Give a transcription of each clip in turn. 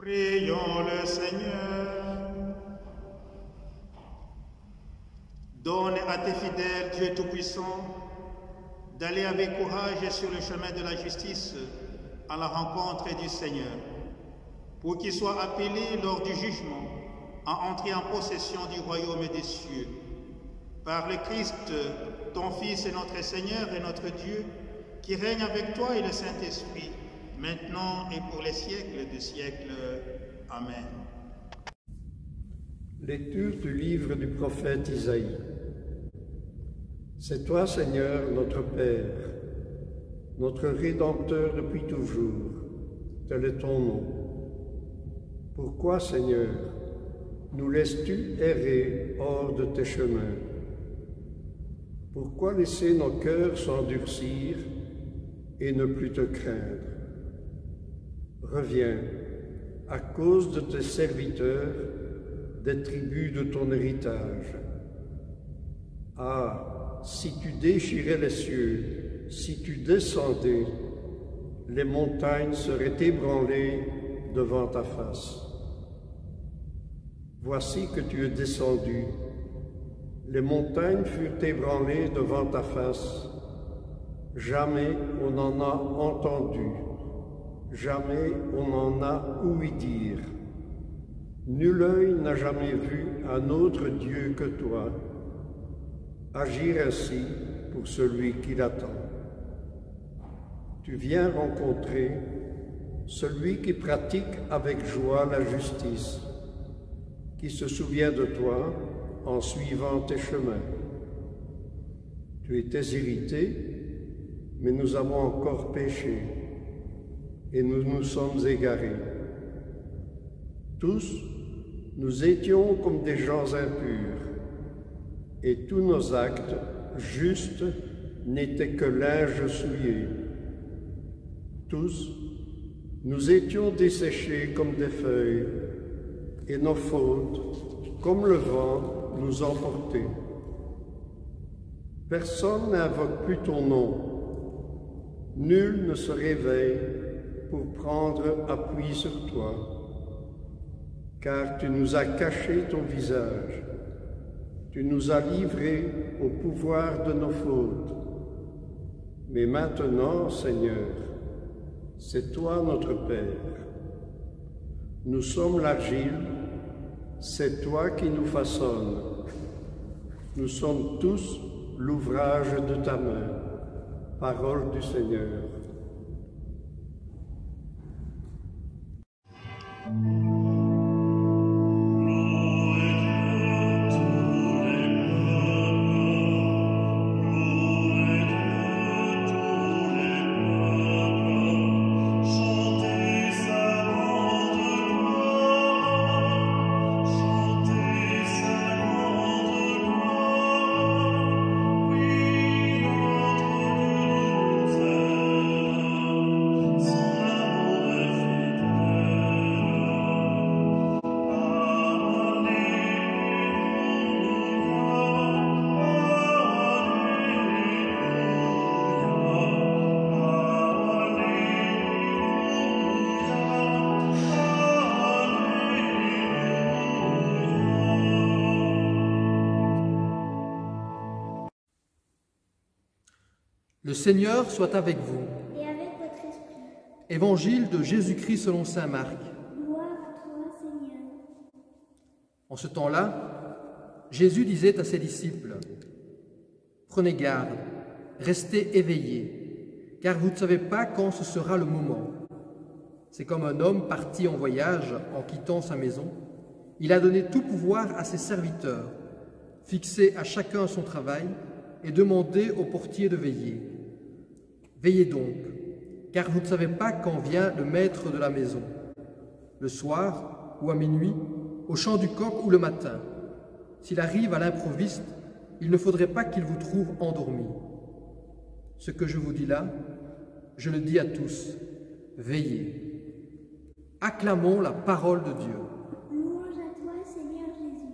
Prions le Seigneur. Donne à tes fidèles, Dieu Tout-Puissant, d'aller avec courage sur le chemin de la justice à la rencontre du Seigneur, pour qu'ils soient appelés lors du jugement à entrer en possession du royaume des cieux. Par le Christ, ton Fils et notre Seigneur et notre Dieu, qui règne avec toi et le Saint-Esprit, maintenant et pour les siècles des siècles. Amen. Lecture du livre du prophète Isaïe. C'est toi, Seigneur, notre Père, notre Rédempteur depuis toujours. Tel est ton nom. Pourquoi, Seigneur, nous laisses-tu errer hors de tes chemins? Pourquoi laisser nos cœurs s'endurcir et ne plus te craindre? Reviens, à cause de tes serviteurs, des tribus de ton héritage. Ah, si tu déchirais les cieux, si tu descendais, les montagnes seraient ébranlées devant ta face. Voici que tu es descendu, les montagnes furent ébranlées devant ta face. Jamais on n'en a entendu, jamais on n'en a ouï dire. Nul œil n'a jamais vu un autre Dieu que toi, agir ainsi pour celui qui l'attend. Tu viens rencontrer celui qui pratique avec joie la justice, qui se souvient de toi en suivant tes chemins. Tu étais irrité, mais nous avons encore péché, et nous nous sommes égarés. Tous, nous étions comme des gens impurs, et tous nos actes justes n'étaient que linge souillé. Tous, nous étions desséchés comme des feuilles, et nos fautes, comme le vent, nous emportaient. Personne n'invoque plus ton nom, nul ne se réveille pour prendre appui sur toi, car tu nous as caché ton visage, tu nous as livrés au pouvoir de nos fautes. Mais maintenant, Seigneur, c'est toi notre Père. Nous sommes l'argile, c'est toi qui nous façonnes. Nous sommes tous l'ouvrage de ta main. Parole du Seigneur. Le Seigneur soit avec vous. Et avec votre esprit. Évangile de Jésus-Christ selon saint Marc. Gloire à toi, Seigneur. En ce temps-là, Jésus disait à ses disciples, « Prenez garde, restez éveillés, car vous ne savez pas quand ce sera le moment. C'est comme un homme parti en voyage en quittant sa maison. Il a donné tout pouvoir à ses serviteurs, fixé à chacun son travail et demandé au portier de veiller. Veillez donc, car vous ne savez pas quand vient le maître de la maison, le soir ou à minuit, au chant du coq ou le matin. S'il arrive à l'improviste, il ne faudrait pas qu'il vous trouve endormis. Ce que je vous dis là, je le dis à tous, veillez. Acclamons la parole de Dieu. Louange à toi, Seigneur Jésus.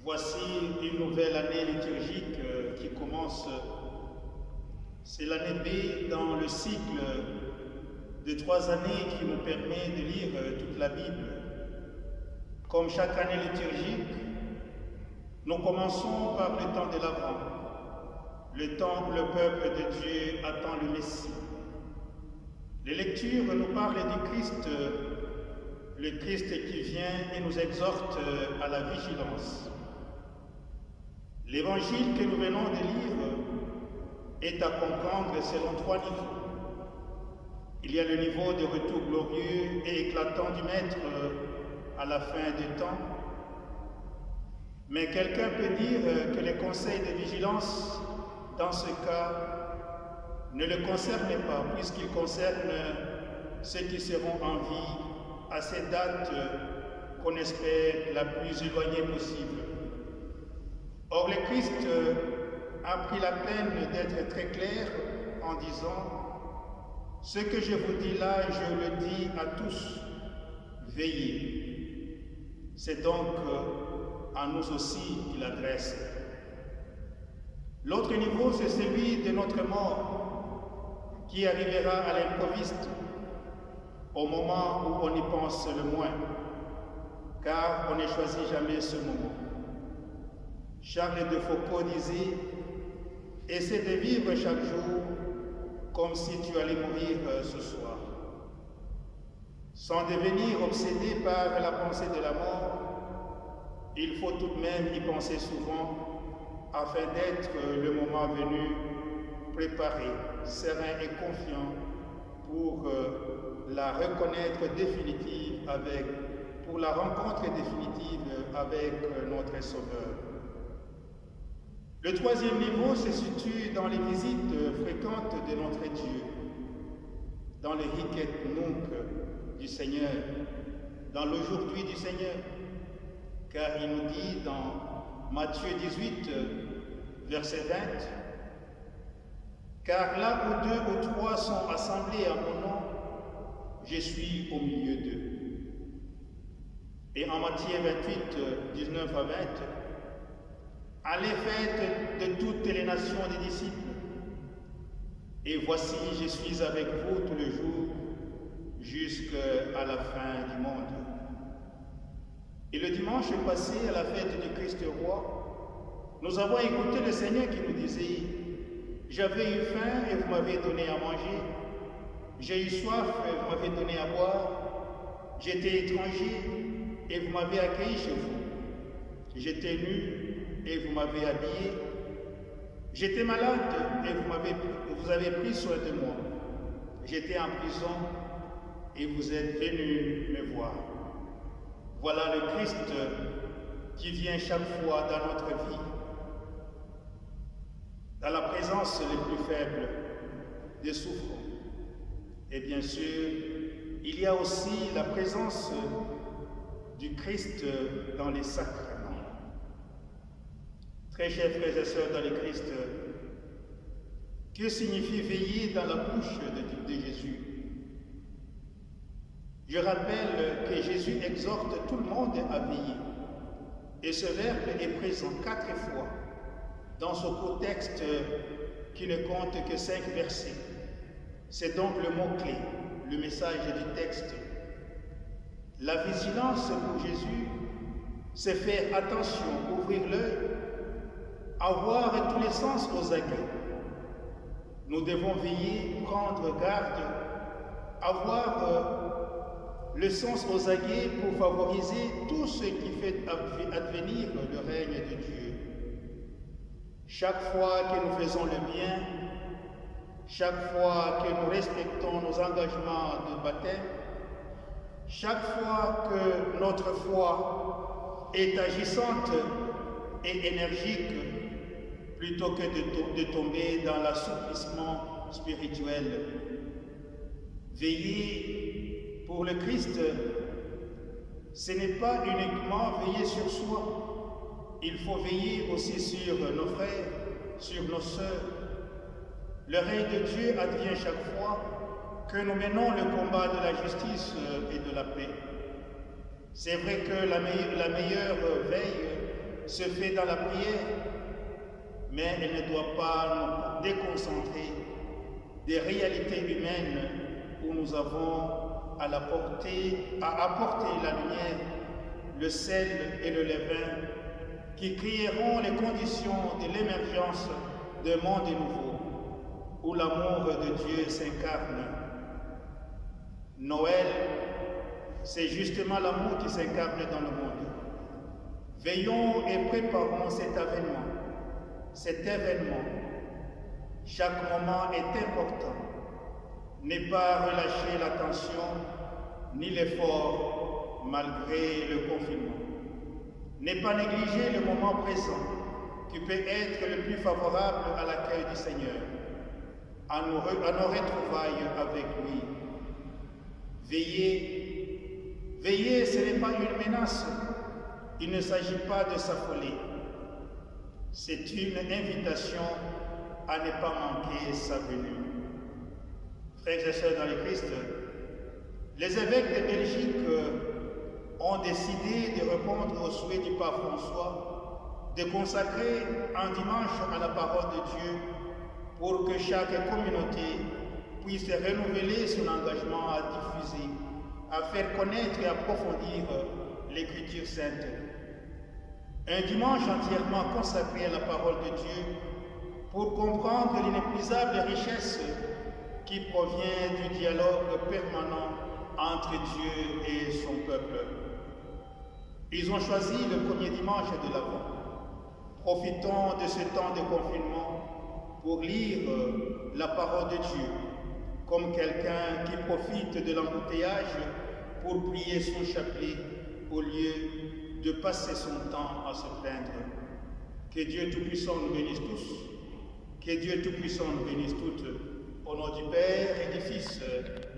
Voici une nouvelle année liturgique qui l'occurrence, c'est l'année B dans le cycle de 3 années qui nous permet de lire toute la Bible. Comme chaque année liturgique, nous commençons par le temps de l'Avent, le temps où le peuple de Dieu attend le Messie. Les lectures nous parlent du Christ, le Christ qui vient et nous exhorte à la vigilance. L'évangile que nous venons de lire est à comprendre selon 3 niveaux. Il y a le niveau de retour glorieux et éclatant du Maître à la fin du temps. Mais quelqu'un peut dire que les conseils de vigilance, dans ce cas, ne le concernent pas, puisqu'ils concernent ceux qui seront en vie à cette date qu'on espère la plus éloignée possible. Or, le Christ a pris la peine d'être très clair en disant « Ce que je vous dis là, je le dis à tous, veillez ». C'est donc à nous aussi qu'il adresse. L'autre niveau, c'est celui de notre mort, qui arrivera à l'improviste, au moment où on y pense le moins, car on ne choisit jamais ce moment. Charles de Foucault disait « Essaie de vivre chaque jour comme si tu allais mourir ce soir. » Sans devenir obsédé par la pensée de la mort, il faut tout de même y penser souvent afin d'être le moment venu préparé, serein et confiant pour la reconnaître définitive pour la rencontre définitive avec notre Sauveur. Le 3e niveau se situe dans les visites fréquentes de notre Dieu, dans le hic et nunc du Seigneur, dans l'aujourd'hui du Seigneur, car il nous dit dans Matthieu 18, verset 20, « Car là où 2 ou 3 sont assemblés à mon nom, je suis au milieu d'eux. » Et en Matthieu 28, 19 à 20, « Allez, faites de toutes les nations des disciples, et voici, je suis avec vous tous les jours, jusqu'à la fin du monde. » Et le dimanche passé, à la fête du Christ roi, nous avons écouté le Seigneur qui nous disait « J'avais eu faim et vous m'avez donné à manger. J'ai eu soif et vous m'avez donné à boire. J'étais étranger et vous m'avez accueilli chez vous. J'étais nu et vous m'avez habillé. J'étais malade et vous avez pris soin de moi. J'étais en prison et vous êtes venus me voir. » Voilà le Christ qui vient chaque fois dans notre vie, dans la présence les plus faibles des souffrants. Et bien sûr, il y a aussi la présence du Christ dans les sacrements. Très chers frères et sœurs dans le Christ, que signifie veiller dans la bouche de Jésus? Je rappelle que Jésus exhorte tout le monde à veiller. Et ce verbe est présent 4 fois dans ce contexte qui ne compte que 5 versets. C'est donc le mot-clé, le message du texte. La vigilance pour Jésus, c'est faire attention, ouvrir l'œil, avoir tous les sens aux aguets. Nous devons veiller, prendre garde, avoir le sens aux aguets pour favoriser tout ce qui fait advenir le règne de Dieu. Chaque fois que nous faisons le bien, chaque fois que nous respectons nos engagements de baptême, chaque fois que notre foi est agissante et énergique, plutôt que de tomber dans l'assouplissement spirituel, veiller pour le Christ, ce n'est pas uniquement veiller sur soi. Il faut veiller aussi sur nos frères, sur nos sœurs. Le règne de Dieu advient chaque fois que nous menons le combat de la justice et de la paix. C'est vrai que la meilleure veille se fait dans la prière, mais elle ne doit pas nous déconcentrer des réalités humaines où nous avons à apporter la lumière, le sel et le levain qui créeront les conditions de l'émergence d'un monde nouveau où l'amour de Dieu s'incarne. Noël, c'est justement l'amour qui s'incarne dans le monde. Veillons et préparons cet événement. Chaque moment est important. Ne pas relâcher l'attention ni l'effort malgré le confinement. Ne pas négliger le moment présent qui peut être le plus favorable à l'accueil du Seigneur, à nos retrouvailles avec lui. Veiller, ce n'est pas une menace. Il ne s'agit pas de s'affoler. C'est une invitation à ne pas manquer sa venue. Frères et sœurs dans le Christ, les évêques de Belgique ont décidé de répondre au souhait du pape François de consacrer un dimanche à la parole de Dieu pour que chaque communauté puisse renouveler son engagement à diffuser, à faire connaître et approfondir l'Écriture sainte. Un dimanche entièrement consacré à la parole de Dieu pour comprendre l'inépuisable richesse qui provient du dialogue permanent entre Dieu et son peuple. Ils ont choisi le premier dimanche de l'Avent. Profitons de ce temps de confinement pour lire la parole de Dieu, comme quelqu'un qui profite de l'embouteillage pour prier son chapelet au lieu de passer son temps à se plaindre. Que Dieu Tout-Puissant nous bénisse tous, que Dieu Tout-Puissant nous bénisse toutes, au nom du Père et du Fils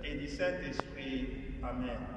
et du Saint-Esprit. Amen.